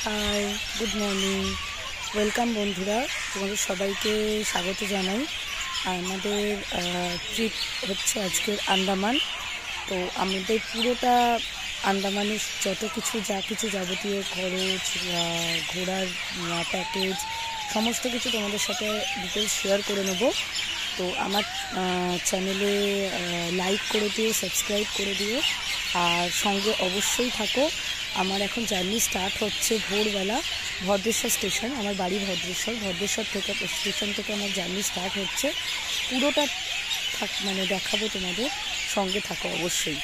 High, good morning, welcome বন্ধুরা। তোমাদের সবাইকে স্বাগত জানাই। আমাদের ট্রিপ হচ্ছে আজকের আন্দামান। তো আমাদের পুরোটা আন্দামানের যত কিছু যাবতীয় খরচ, ঘোরার প্যাকেজ, সমস্ত কিছু তোমাদের সাথে ডিটেলস শেয়ার করে নেব। তো আমার চ্যানেলে লাইক করে দিও, সাবস্ক্রাইব করে দিও, আর সঙ্গে অবশ্যই থাকো। আমার এখন জার্নি স্টার্ট হচ্ছে ভোরবেলা ভদ্রেশ্বর স্টেশন। আমার বাড়ি ভদ্রেশ্বর থেকে স্টেশন থেকে আমার জার্নি স্টার্ট হচ্ছে। পুরোটা দেখাবো তোমাদের, সঙ্গে থাকো অবশ্যই।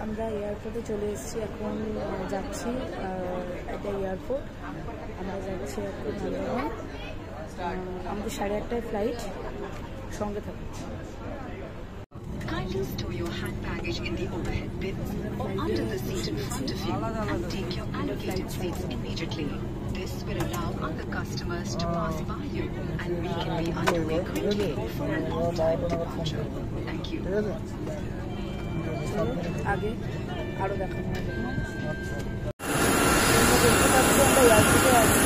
আমরা এয়ারপোর্টে চলে এসেছি, এখন যাচ্ছি। এটা এয়ারপোর্ট, আমরা যাচ্ছি এখন আন্দামান। আমাদের 8:30টায় ফ্লাইট, সঙ্গে থাকো। Kindly store your hand baggage in the overhead bin or under the seat in front of you and take your allocated seats immediately. This will allow other customers to pass by you and we can be underway quickly for an on-time departure. Thank you. আগে আরও দেখানো হবে। দেখতে পাচ্ছি আমরা এয়ারপোর্টে আছি।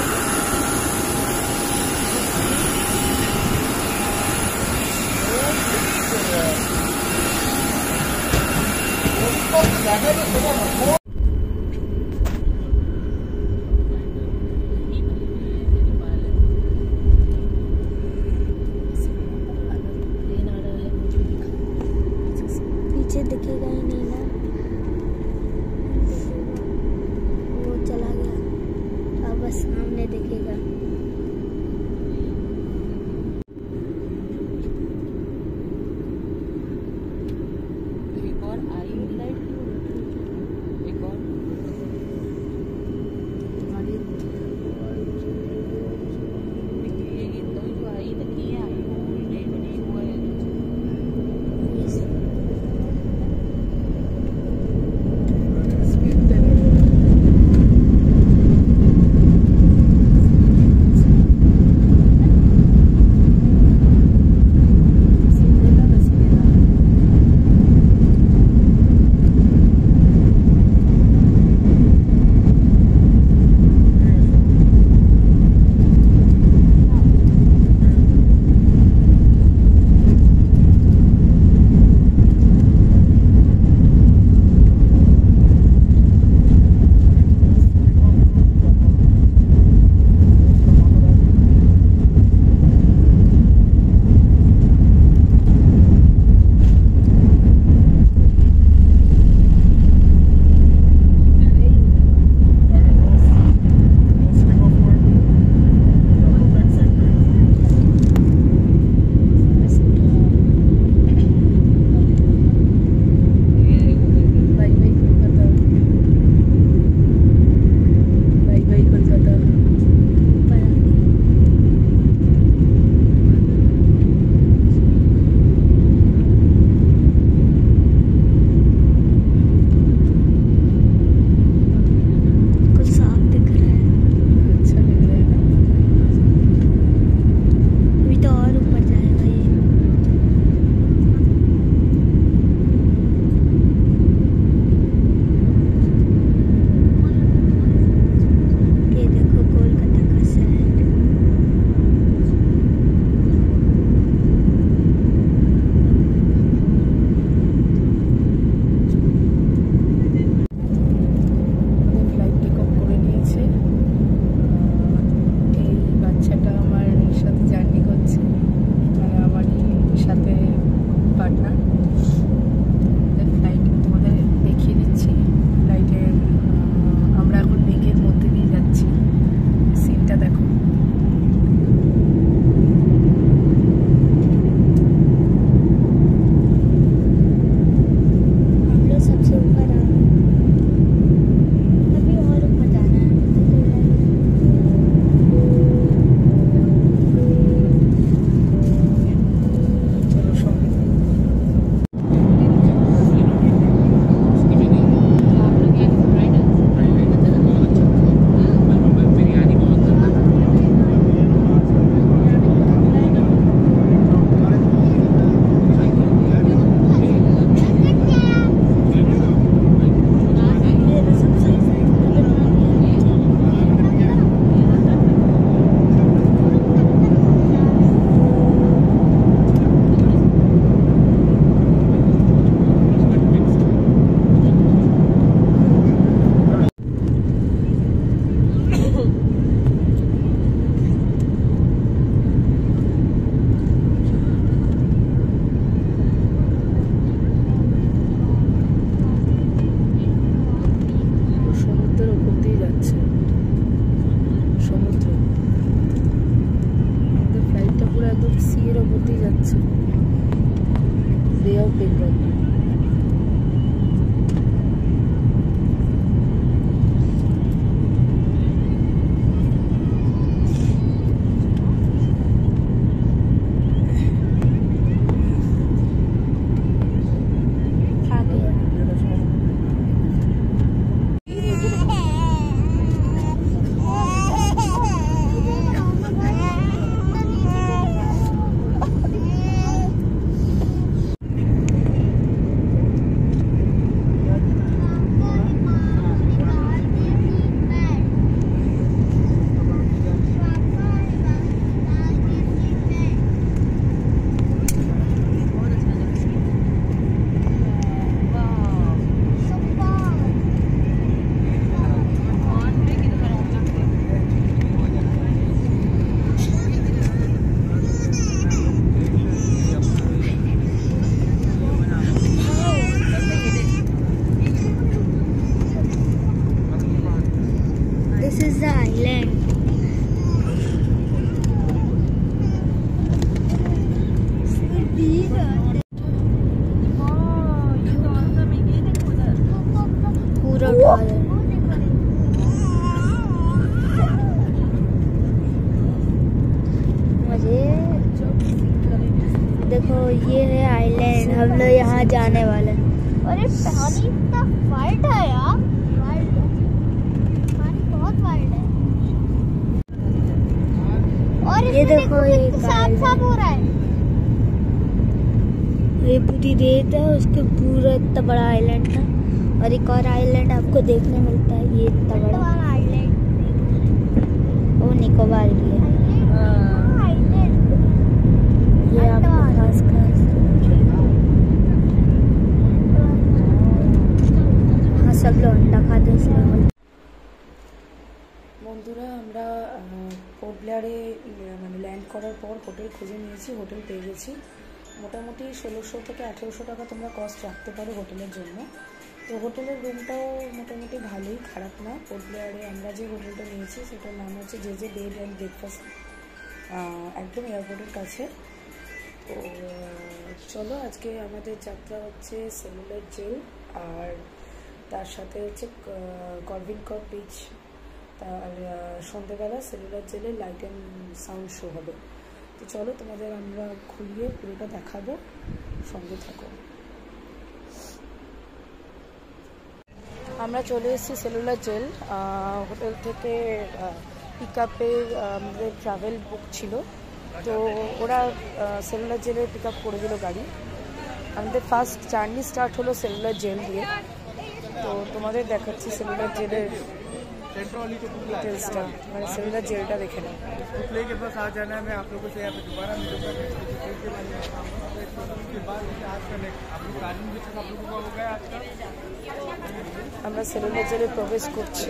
पीछे दिखेगा ही नहीं ना, वो चला गया, अब बस सामने दिखेगा। और आई लाइट is the island. पूरा उठा है। मुझे देखो ये है आइलैंड, हम लोग यहाँ जाने वाले हैं। और ये पानी इतना वाइड है यार, वाइड पानी बहुत वाइड है। और ये देखो ये साफ साफ हो रहा है, ये पूरी रेत है, उसके पूरा इतना बड़ा आइलैंड था। और एक और आइलैंड आपको देखने मिलता है, ये इतना बड़ा आइलैंड, वो निकोबार की है। ये आपको खास खास हाँ सब लोग अंडा खाते हैं। বন্ধুরা আমরা পোর্ট ব্লেয়ারে মানে ল্যান্ড করার পর হোটেল খুঁজে নিয়েছি, হোটেল পেয়ে গেছি। মোটামুটি 1600 থেকে 1800 টাকা তোমরা কস্ট রাখতে পারো হোটেলের জন্য। তো হোটেলের রুমটাও মোটামুটি ভালোই, খারাপ না। পোর্ট ব্লেয়ারে আমরা যে হোটেলটা নিয়েছি সেটার নাম হচ্ছে জে বেড অ্যান্ড ব্রেকফাস্ট, একদম এয়ারপোর্টের কাছে। তো চলো আজকে আমাদের যাত্রা হচ্ছে সেলুলার জেল, আর তার সাথে হচ্ছে করভিন কপ বিচ, আর সন্ধ্যেবেলা সেলুলার জেলে লাইট অ্যান্ড সাউন্ড শো হবে। তো চলো তোমাদের আমরা ঘুরিয়ে পুরোটা দেখাবো, সঙ্গে থাকো। আমরা চলে এসেছি সেলুলার জেল। হোটেল থেকে পিক আপে আমাদের ট্রাভেল বুক ছিল, তো ওরা সেলুলার জেলে পিক আপ করে দিল গাড়ি। আমাদের ফার্স্ট জার্নি স্টার্ট হলো সেলুলার জেল দিয়ে। তো তোমাদের দেখাচ্ছি সেলুলার জেলের डिटेल्सটা, মানে সেলুলার জেলটা দেখে নাও। के पास आ जाना है, मैं आप लोगों से यहाँ पे दोबारा मिलूंगा। আমরা সেলুলার জেলে প্রবেশ করছি।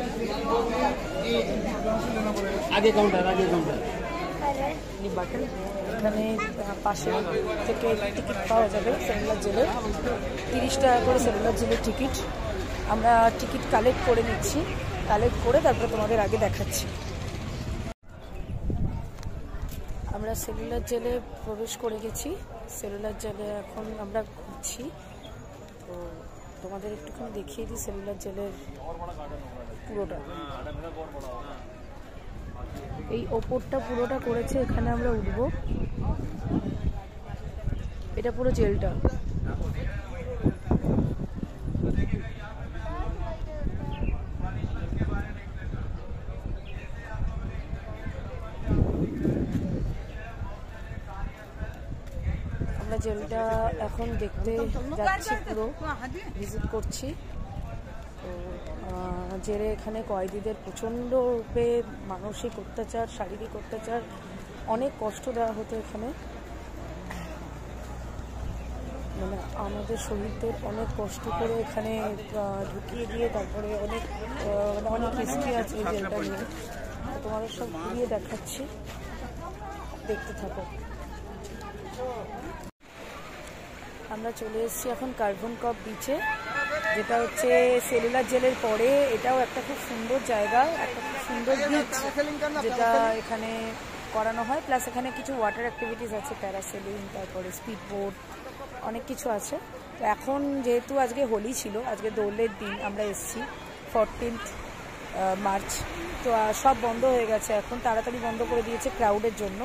आगे काउंटर, आगे काउंटर। এখানে পাশে থেকে টিকিট পাওয়া যাবে সেলুলার জেলের, 30 টাকা করে সেলুলার জেলের টিকিট। আমরা টিকিট কালেক্ট করে নিচ্ছি, কালেক্ট করে তারপরে তোমাদের আগে দেখাচ্ছি। আমরা সেলুলার জেলে প্রবেশ করে গেছি। সেলুলার জেলে এখন আমরা ঘুরছি, তো তোমাদের একটুখানি দেখিয়ে দিই সেলুলার জেলের পুরোটা। এই ওপরটা পুরোটা করেছে, এখানে আমরা উঠবো। এটা পুরো জেলটা। আমরা জেলটা এখন দেখতে যাচ্ছি, পুরো ভিজিট করছি। তো জেলে এখানে কয়েদিদের প্রচণ্ড রূপে মানসিক অত্যাচার, শারীরিক অত্যাচার, অনেক কষ্ট দেওয়া হতো এখানে। মানে আমাদের শহীদদের অনেক কষ্ট করে এখানে ঢুকিয়ে দিয়ে তারপরে অনেক অনেক হিস্ট্রি আছে এই জেলটা নিয়ে। তোমাদের সব ঘুরিয়ে দেখাচ্ছি, দেখতে থাকো। আমরা চলে এসেছি এখন কার্বন কপ বিচে, যেটা হচ্ছে সেলুলার জেলের পরে এটাও একটা খুব সুন্দর জায়গা, একটা খুব সুন্দর বিচ যেটা এখানে করানো হয়। প্লাস এখানে কিছু ওয়াটার অ্যাক্টিভিটিস আছে, প্যারাসেলিং, তারপরে স্পিড বোট, অনেক কিছু আছে। তো এখন যেহেতু আজকে হোলি ছিল, আজকে দোলের দিন আমরা এসেছি 14 মার্চ, তো সব বন্ধ হয়ে গেছে এখন, তাড়াতাড়ি বন্ধ করে দিয়েছে ক্রাউডের জন্য।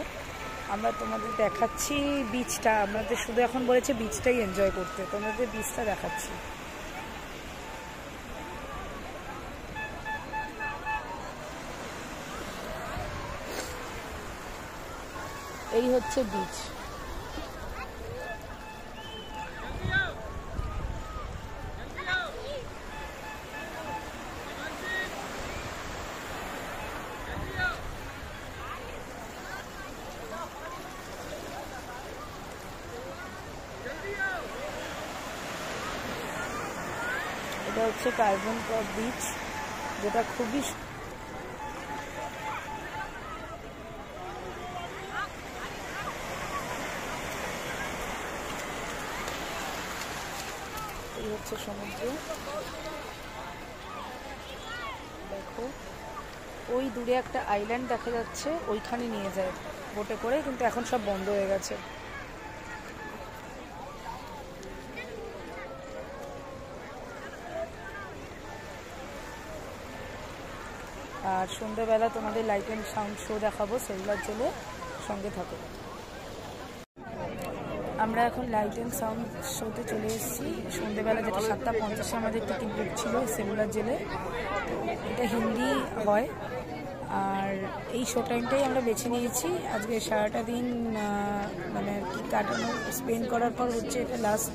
আমরা তোমাদের দেখাচ্ছি বিচটা, আমাদের শুধু এখন বলেছে বিচটাই এনজয় করতে, তোমাদের বিচটা দেখাচ্ছি। এই হচ্ছে বিচ। এটা হচ্ছে কার্বন কপ বিচ, যেটা খুবই এই হচ্ছে সমুদ্র, দেখো ওই দূরে একটা আইল্যান্ড দেখা যাচ্ছে, ওইখানে নিয়ে যায় বোটে করে, কিন্তু এখন সব বন্ধ হয়ে গেছে। আর সন্ধ্যেবেলা তোমাদের লাইট অ্যান্ড সাউন্ড শো দেখাবো সেলুলার জেলে, সঙ্গে থাকো। আমরা এখন লাইট অ্যান্ড সাউন্ড শোতে চলে এসেছি সন্ধ্যেবেলা, যেটা 7:50 আমাদের টিকিট বুক ছিল সেলুলার জেলে। এটা হিন্দি হয়, আর এই শো টাইমটাই আমরা বেছে নিয়েছি। আজকে সারাটা দিন মানে আর কি কাটানো, স্পেন্ড করার পর হচ্ছে এটা লাস্ট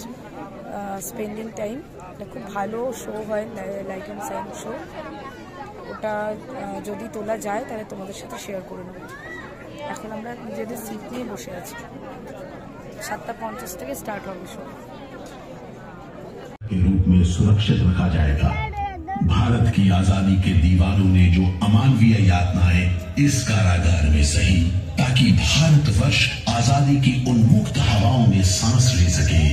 স্পেন্ডিং টাইম। এটা খুব ভালো শো হয়, লাইট অ্যান্ড সাউন্ড শো। ওটা যদি তোলা যায় তাহলে তোমাদের সাথে শেয়ার করে নেব। এখন আমরা নিজেদের সিট নিয়ে বসে আছি। 7:50 থেকে স্টার্ট হবে শো। के रूप में सुरक्षित रखा जाएगा। भारत की आजादी के दीवानों ने जो अमानवीय यातनाएं इस कारागार में सही, ताकि भारतवर्ष आजादी की उन्मुक्त हवाओं में सांस ले सके,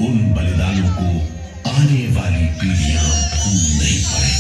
उन बलिदानों को आने वाली पीढ़ियां भूल नहीं पाएंगी।